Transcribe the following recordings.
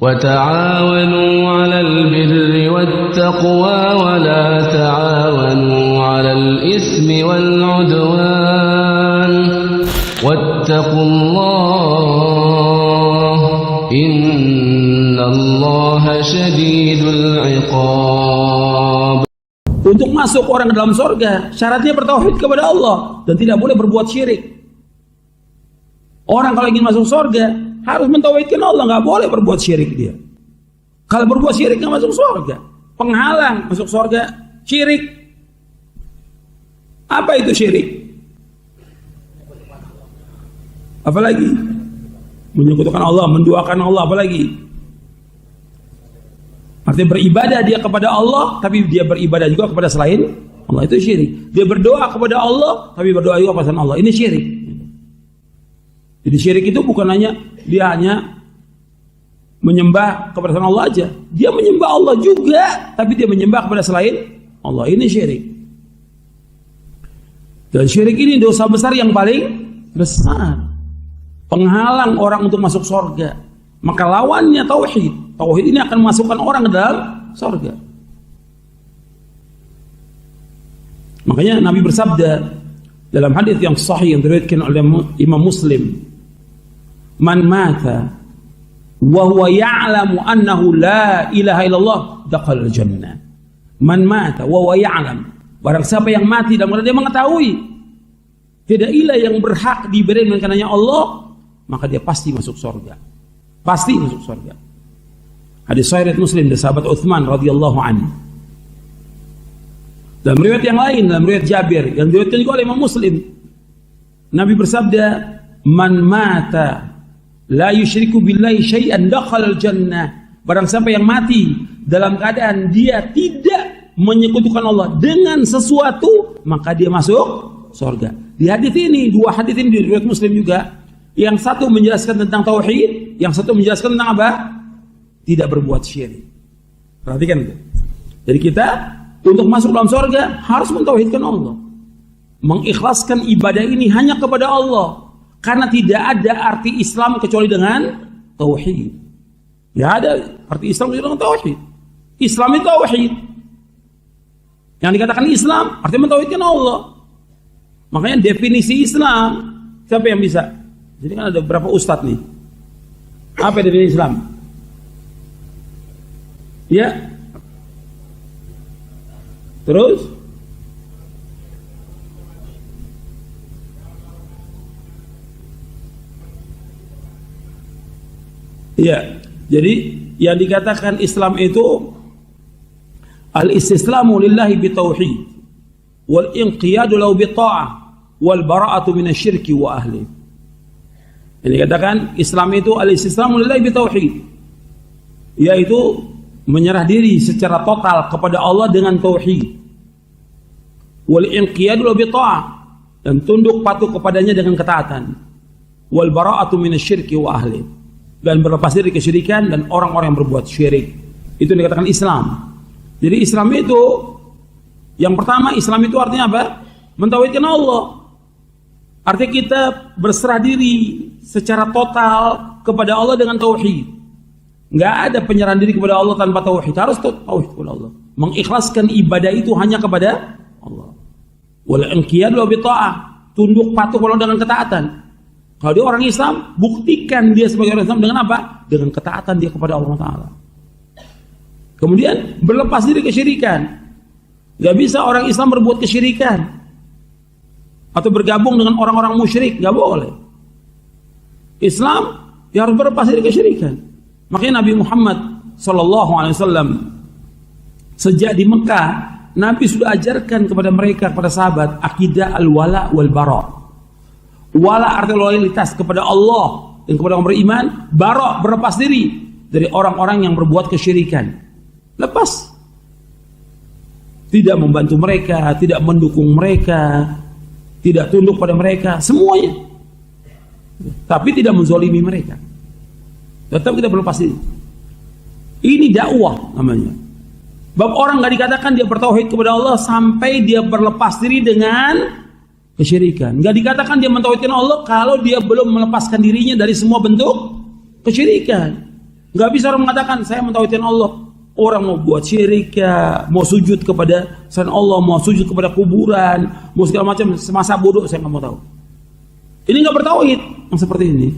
وتعاونوا على البر والتقوى ولا تعاونوا على الإثم والعدوان واتقوا الله إن الله شديد العقاب. Untuk masuk orang ke dalam surga, syaratnya bertauhid kepada Allah dan tidak boleh berbuat syirik. Orang kalau ingin masuk surga harus mentauhidkan Allah, nggak boleh berbuat syirik dia. Kalau berbuat syirik nggak masuk surga. Penghalang masuk surga syirik. Apa itu syirik? Apalagi menyekutukan Allah, menduakan Allah, apalagi? Artinya beribadah dia kepada Allah, tapi dia beribadah juga kepada selain Allah, itu syirik. Dia berdoa kepada Allah, tapi berdoa juga kepada Allah, ini syirik. Jadi syirik itu bukan hanya dia hanya menyembah kepada Allah aja, dia menyembah Allah juga, tapi dia menyembah kepada selain Allah, ini syirik. Dan syirik ini dosa besar yang paling besar, penghalang orang untuk masuk surga. Maka lawannya tauhid. Tauhid ini akan memasukkan orang ke dalam surga. Makanya Nabi bersabda dalam hadis yang sahih yang diriwayatkan oleh Imam Muslim, "Man mata wa huwa ya'lamu annahu la ilaha illallah dakhala al-jannah." Man mata wa huwa ya'lam. Barang siapa yang mati dan dia mengetahui tidak ilah yang berhak diberi melainkan hanya Allah, maka dia pasti masuk surga. Pasti masuk surga. Hadis sahih Muslim dari sahabat Utsman radhiyallahu anhu. Dalam riwayat yang lain, dalam riwayat Jabir yang diriwayatkan juga oleh Imam Muslim, Nabi bersabda, "Man mata la yusyriku billahi syai'an dakhala al-jannah." Barang siapa yang mati dalam keadaan dia tidak menyekutukan Allah dengan sesuatu, maka dia masuk surga. Di hadis ini, dua hadis ini di riwayat Muslim juga, yang satu menjelaskan tentang tauhid, yang satu menjelaskan tentang apa? Tidak berbuat syirik. Perhatikan itu. Jadi kita untuk masuk dalam surga harus mentauhidkan Allah, mengikhlaskan ibadah ini hanya kepada Allah, karena tidak ada arti Islam kecuali dengan tauhid. Ya ada arti Islam kecuali dengan tauhid. Islam itu tauhid. Yang dikatakan Islam artinya mentauhidkan Allah. Makanya definisi Islam, siapa yang bisa? Jadi kan ada beberapa ustadz nih. Apa definisi Islam? Ya. Terus? Ya. Jadi yang dikatakan Islam itu al-istislamu lillahi bitauhid wal inqiyadu lahu bitta'ah wal bara'atu minasyirki wa ahli. Ini dikatakan Islam itu al-istislamu lillahi bitauhid, yaitu menyerah diri secara total kepada Allah dengan tauhid. Wal inqiyadu lahu bitta'ah, dan tunduk patuh kepadanya dengan ketaatan. Wal bara'atu minasyirki wa ahli, dan berlepas diri kesyirikan dan orang-orang yang berbuat syirik. Itu dikatakan Islam. Jadi Islam itu yang pertama, Islam itu artinya apa? Mentauhidkan Allah. Artinya kita berserah diri secara total kepada Allah dengan tauhid. Enggak ada penyerahan diri kepada Allah tanpa tauhid. Harus tauhid kepada Allah. Mengikhlaskan ibadah itu hanya kepada Allah. Wal inqiyadu bi ta'ah, tunduk patuh dengan ketaatan. Kalau dia orang Islam, buktikan dia sebagai orang Islam dengan apa? Dengan ketaatan dia kepada Allah Ta'ala. Kemudian berlepas diri kesyirikan. Gak bisa orang Islam berbuat kesyirikan atau bergabung dengan orang-orang musyrik, gak boleh. Islam ya harus berlepas diri kesyirikan. Makanya Nabi Muhammad SAW sejak di Mekah, Nabi sudah ajarkan kepada mereka, kepada sahabat, akidah al-wala wal bara. Wala artinya loyalitas kepada Allah dan kepada orang beriman. Bara berlepas diri dari orang-orang yang berbuat kesyirikan. Lepas. Tidak membantu mereka, tidak mendukung mereka, tidak tunduk pada mereka, semuanya. Tapi tidak menzolimi mereka. Tetap kita berlepas diri. Ini dakwah namanya. Bab orang nggak dikatakan dia bertauhid kepada Allah sampai dia berlepas diri dengan kesyirikan. Nggak dikatakan dia mentauhidkan Allah kalau dia belum melepaskan dirinya dari semua bentuk kesyirikan. Nggak bisa orang mengatakan saya mentauhidkan Allah. Orang mau buat syirik ya, mau sujud kepada selain Allah, mau sujud kepada kuburan, mau segala macam semasa bodoh, saya nggak mau tahu. Ini nggak bertauhid yang seperti ini.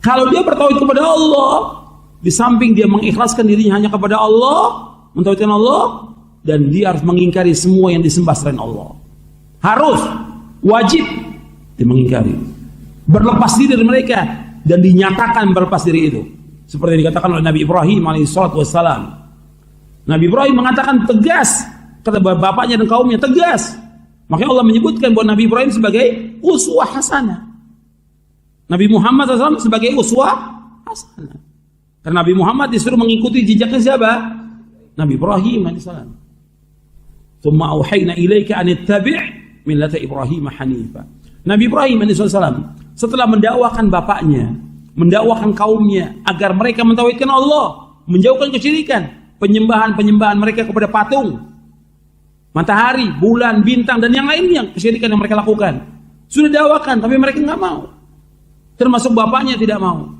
Kalau dia bertauhid kepada Allah, di samping dia mengikhlaskan dirinya hanya kepada Allah, mentauhidkan Allah, dan dia harus mengingkari semua yang disembah selain Allah. Harus, wajib dia mengingkari, berlepas diri dari mereka, dan dinyatakan berlepas diri itu. Seperti dikatakan oleh Nabi Ibrahim alaihissalam. Nabi Ibrahim mengatakan tegas kata bapaknya dan kaumnya, tegas. Makanya Allah menyebutkan bahwa Nabi Ibrahim sebagai uswah hasanah, Nabi Muhammad SAW sebagai uswah hasanah. Karena Nabi Muhammad disuruh mengikuti jejaknya siapa? Nabi Ibrahim alaihissalam. Tsumma auhayna ilaika an ittabi' millata Ibrahim hanifa. Nabi Ibrahim alaihissalam setelah mendakwakan bapaknya, mendakwakan kaumnya agar mereka mentauhidkan Allah, menjauhkan kesyirikan, penyembahan mereka kepada patung, matahari, bulan, bintang, dan yang lainnya, kesyirikan yang mereka lakukan. Sudah dakwakan, tapi mereka nggak mau. Termasuk bapaknya tidak mau.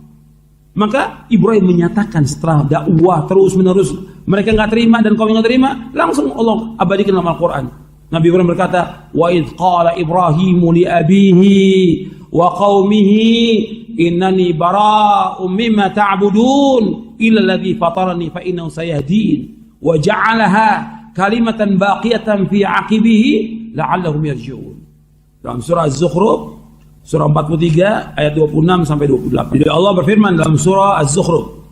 Maka Ibrahim menyatakan setelah dakwah terus menerus, mereka nggak terima dan kaumnya nggak terima, langsung Allah abadikan dalam Al-Quran. Nabi Ibrahim berkata, wa idh qala Ibrahimu li abihi wa qaumihi innani bara'um mimma ta'budun illa alladhi fatarani fa innahu sayahdin wa ja'alaha kalimatan baqiyatan fi 'aqibihi la'allahum yarji'un. Dalam surah Az-Zukhruf surah 43 ayat 26 sampai 28. Jadi Allah berfirman dalam surah Az-Zukhruf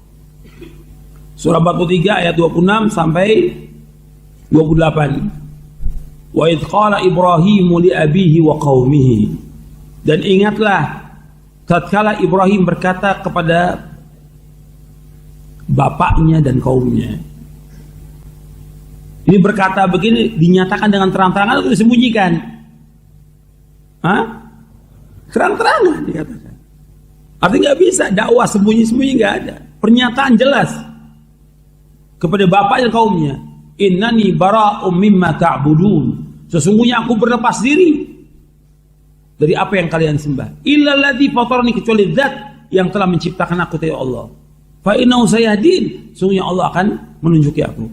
surah 43 ayat 26 sampai 28. Wa idh qala Ibrahimu li abihi wa qaumihi. Dan ingatlah tatkala Ibrahim berkata kepada bapaknya dan kaumnya. Ini berkata begini dinyatakan dengan terang-terangan atau disembunyikan? Hah? Terang-terangan dikatakan. Artinya nggak bisa dakwah sembunyi-sembunyi, nggak ada. Pernyataan jelas kepada bapak dan kaumnya. Innani bara'um mimma ta'budun. Sesungguhnya aku berlepas diri dari apa yang kalian sembah. Illa alladzi fatarani, kecuali zat yang telah menciptakan aku, ya Allah. Fa innahu sayahdin, sesungguhnya Allah akan menunjuki aku.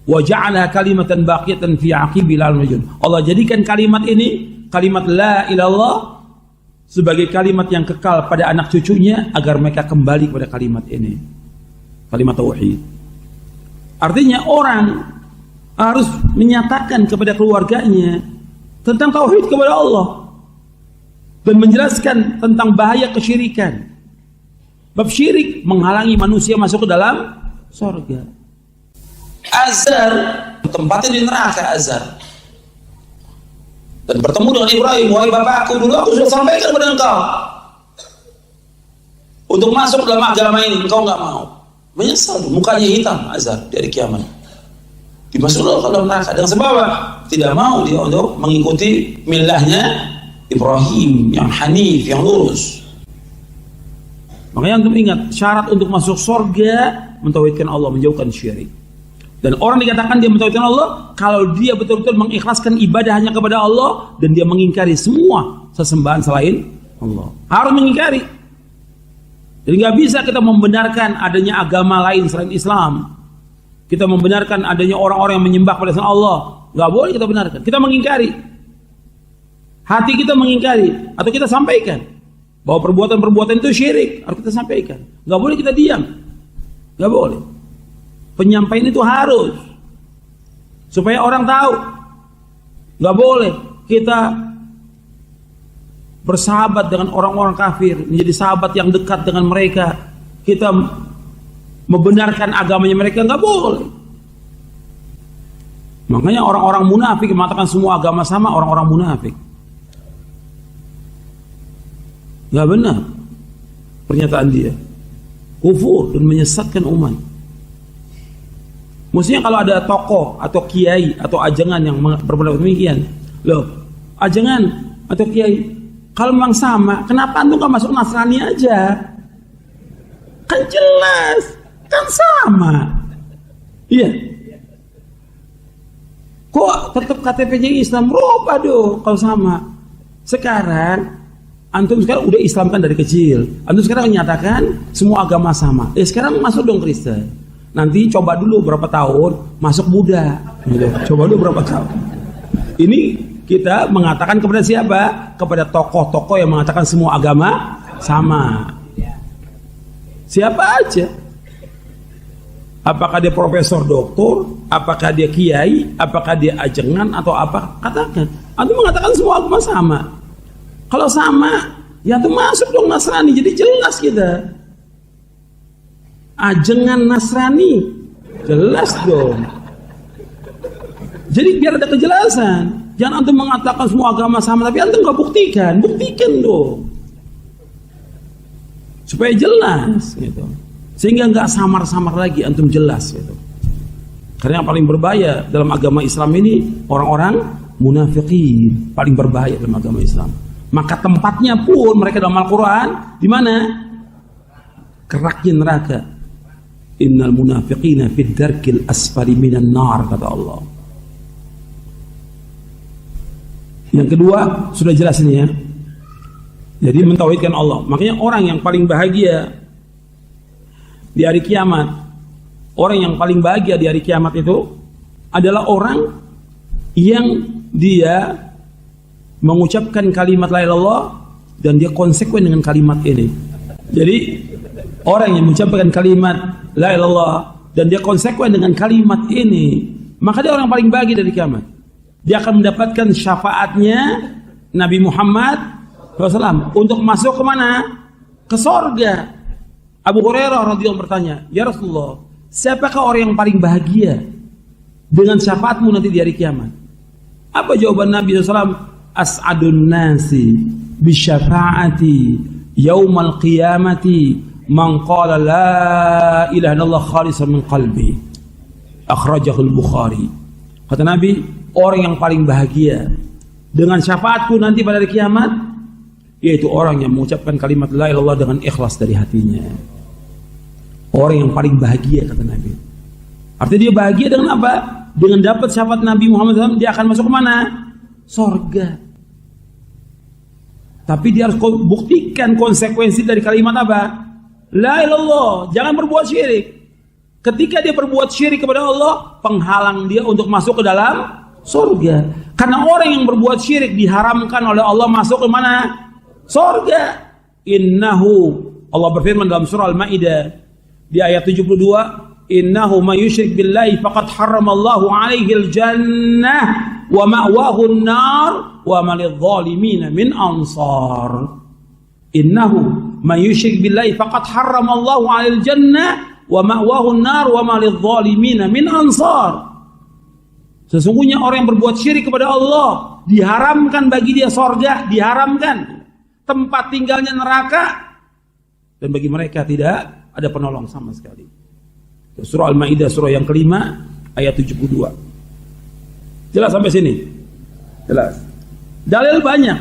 Wa ja'ala kalimatan baqiyatan fi 'aqibi al-majun. Allah jadikan kalimat ini, kalimat la ilallah, sebagai kalimat yang kekal pada anak cucunya agar mereka kembali kepada kalimat ini. Kalimat tauhid. Artinya orang harus menyatakan kepada keluarganya tentang tauhid kepada Allah dan menjelaskan tentang bahaya kesyirikan. Bab syirik menghalangi manusia masuk ke dalam surga. Azar tempatnya di neraka Azar. Dan bertemu dengan Ibrahim, wahai bapakku, dulu aku sudah sampaikan kepada engkau untuk masuk dalam agama ini, engkau nggak mau. Menyesal, mukanya hitam Azar dari kiamat. Dimasukkan ke dalam neraka dengan sebab tidak mau dia untuk mengikuti milahnya Ibrahim yang hanif, yang lurus. Makanya untuk ingat, syarat untuk masuk surga mentauhidkan Allah, menjauhkan syirik. Dan orang dikatakan dia mentauhidkan Allah kalau dia betul-betul mengikhlaskan ibadah hanya kepada Allah dan dia mengingkari semua sesembahan selain Allah. Harus mengingkari. Jadi nggak bisa kita membenarkan adanya agama lain selain Islam. Kita membenarkan adanya orang-orang yang menyembah pada selain Allah. Nggak boleh kita benarkan. Kita mengingkari. Hati kita mengingkari atau kita sampaikan bahwa perbuatan-perbuatan itu syirik. Harus kita sampaikan. Nggak boleh kita diam. Nggak boleh. Penyampaian itu harus supaya orang tahu. Nggak boleh kita bersahabat dengan orang-orang kafir, menjadi sahabat yang dekat dengan mereka, kita membenarkan agamanya mereka, nggak boleh. Makanya orang-orang munafik mengatakan semua agama sama, orang-orang munafik. Nggak benar pernyataan dia, kufur dan menyesatkan umat. Maksudnya kalau ada tokoh atau kiai atau ajangan yang berpendapat demikian, loh, ajangan atau kiai, kalau memang sama, kenapa antum gak masuk Nasrani aja? Kan jelas, kan sama. Iya. Kok tetap KTP-nya Islam? Rubah dong kalau sama. Sekarang Antum sekarang udah Islamkan dari kecil. Antum sekarang menyatakan semua agama sama. Sekarang masuk dong Kristen. Nanti coba dulu berapa tahun masuk Buddha. Gitu. Coba dulu berapa tahun. Ini kita mengatakan kepada siapa? Kepada tokoh-tokoh yang mengatakan semua agama sama. Siapa aja? Apakah dia profesor, doktor, apakah dia kiai, apakah dia ajengan atau apa? Katakan. Antum mengatakan semua agama sama. Kalau sama, ya antum masuk dong Nasrani. Jadi jelas kita. Ajengan Nasrani, jelas dong. Jadi biar ada kejelasan. Jangan antum mengatakan semua agama sama, tapi antum nggak buktikan. Buktikan dong. Supaya jelas gitu. Sehingga nggak samar-samar lagi, antum jelas gitu. Karena yang paling berbahaya dalam agama Islam ini orang-orang munafikin, paling berbahaya dalam agama Islam. Maka tempatnya pun mereka dalam Al-Quran di mana? Keraknya neraka. Innal munafiqina fid darkil asfali minan nar, kata Allah. Yang kedua sudah jelas ini ya. Jadi mentauhidkan Allah. Makanya orang yang paling bahagia di hari kiamat, orang yang paling bahagia di hari kiamat itu adalah orang yang dia mengucapkan kalimat la ilaha illallah dan dia konsekuen dengan kalimat ini. Jadi orang yang mengucapkan kalimat la ilaha illallah dan dia konsekuen dengan kalimat ini, maka dia orang paling bahagia dari kiamat. Dia akan mendapatkan syafaatnya Nabi Muhammad SAW untuk masuk ke mana? Ke sorga. Abu Hurairah radhiyallahu bertanya, ya Rasulullah, siapakah orang yang paling bahagia dengan syafaatmu nanti di hari kiamat? Apa jawaban Nabi SAW? As'adun nasi bisyafaati yaumal qiyamati man qala la ilaha illallah khalisan min qalbi. Akhrajahul Bukhari. Kata Nabi, orang yang paling bahagia dengan syafaatku nanti pada hari kiamat yaitu orang yang mengucapkan kalimat la ilaha illallah dengan ikhlas dari hatinya. Orang yang paling bahagia, kata Nabi. Artinya dia bahagia dengan apa? Dengan dapat syafaat Nabi Muhammad SAW, dia akan masuk ke mana? Sorga. Tapi dia harus buktikan konsekuensi dari kalimat apa? La ilaha illallah. Jangan berbuat syirik. Ketika dia berbuat syirik kepada Allah, penghalang dia untuk masuk ke dalam sorga. Karena orang yang berbuat syirik diharamkan oleh Allah masuk ke mana? Sorga. Innahu, Allah berfirman dalam surah Al-Maidah di ayat 72, innahu may yusyrik billahi faqad harramallahu alaihil jannah wa ma'wahu an-nar wa ma lidh-dhalimin min ansar. Innahu may yusyrik billahi faqad harramallahu alaihil jannah wa ma'wahu an-nar wa ma lidh-dhalimin min ansar. Sesungguhnya orang yang berbuat syirik kepada Allah diharamkan bagi dia surga, diharamkan tempat tinggalnya neraka, dan bagi mereka tidak ada penolong sama sekali. Surah Al-Maidah surah yang kelima ayat 72. Jelas sampai sini? Jelas. Dalil banyak.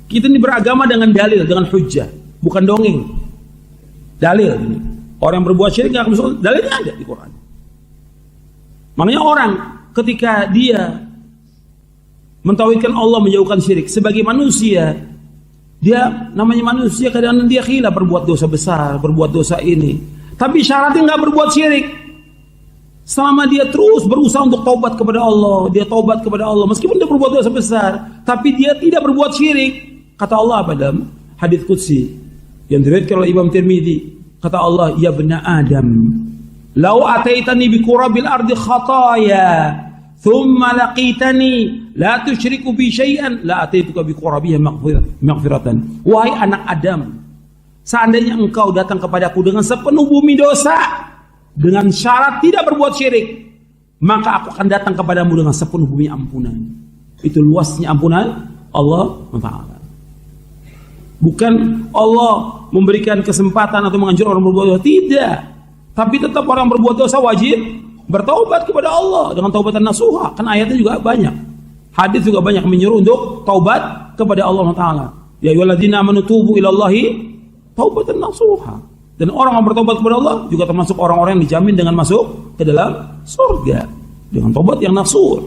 Kita ini beragama dengan dalil, dengan hujjah, bukan dongeng. Dalil ini. Orang yang berbuat syirik enggak akan masuk, dalilnya ada di Quran. Makanya orang ketika dia mentauhidkan Allah, menjauhkan syirik sebagai manusia, dia namanya manusia, kadang-kadang dia khilaf, berbuat dosa besar, berbuat dosa ini. Tapi syaratnya nggak berbuat syirik. Selama dia terus berusaha untuk taubat kepada Allah, dia taubat kepada Allah meskipun dia berbuat dosa besar, tapi dia tidak berbuat syirik. Kata Allah apa dalam hadits qudsi yang diriwayatkan oleh Imam Tirmidzi, kata Allah, ya bani Adam, lau ataitani bi qurabil ardi khataaya thumma laqitani la tusyriku bi syai'an la ataituka bi qurabiha maghfiratan. Wahai anak Adam, seandainya engkau datang kepadaku dengan sepenuh bumi dosa dengan syarat tidak berbuat syirik, maka aku akan datang kepadamu dengan sepenuh bumi ampunan. Itu luasnya ampunan Allah Ta'ala. Bukan Allah memberikan kesempatan atau menganjur orang berbuat dosa, tidak. Tapi tetap orang berbuat dosa wajib bertaubat kepada Allah dengan taubatan nasuha. Kan ayatnya juga banyak, hadis juga banyak menyuruh untuk taubat kepada Allah Ta'ala. Ya ayyuhalladzina amanu tubu ilallahi taubatan nasuha. Dan orang yang bertaubat kepada Allah juga termasuk orang-orang yang dijamin dengan masuk ke dalam surga dengan taubat yang nasuh.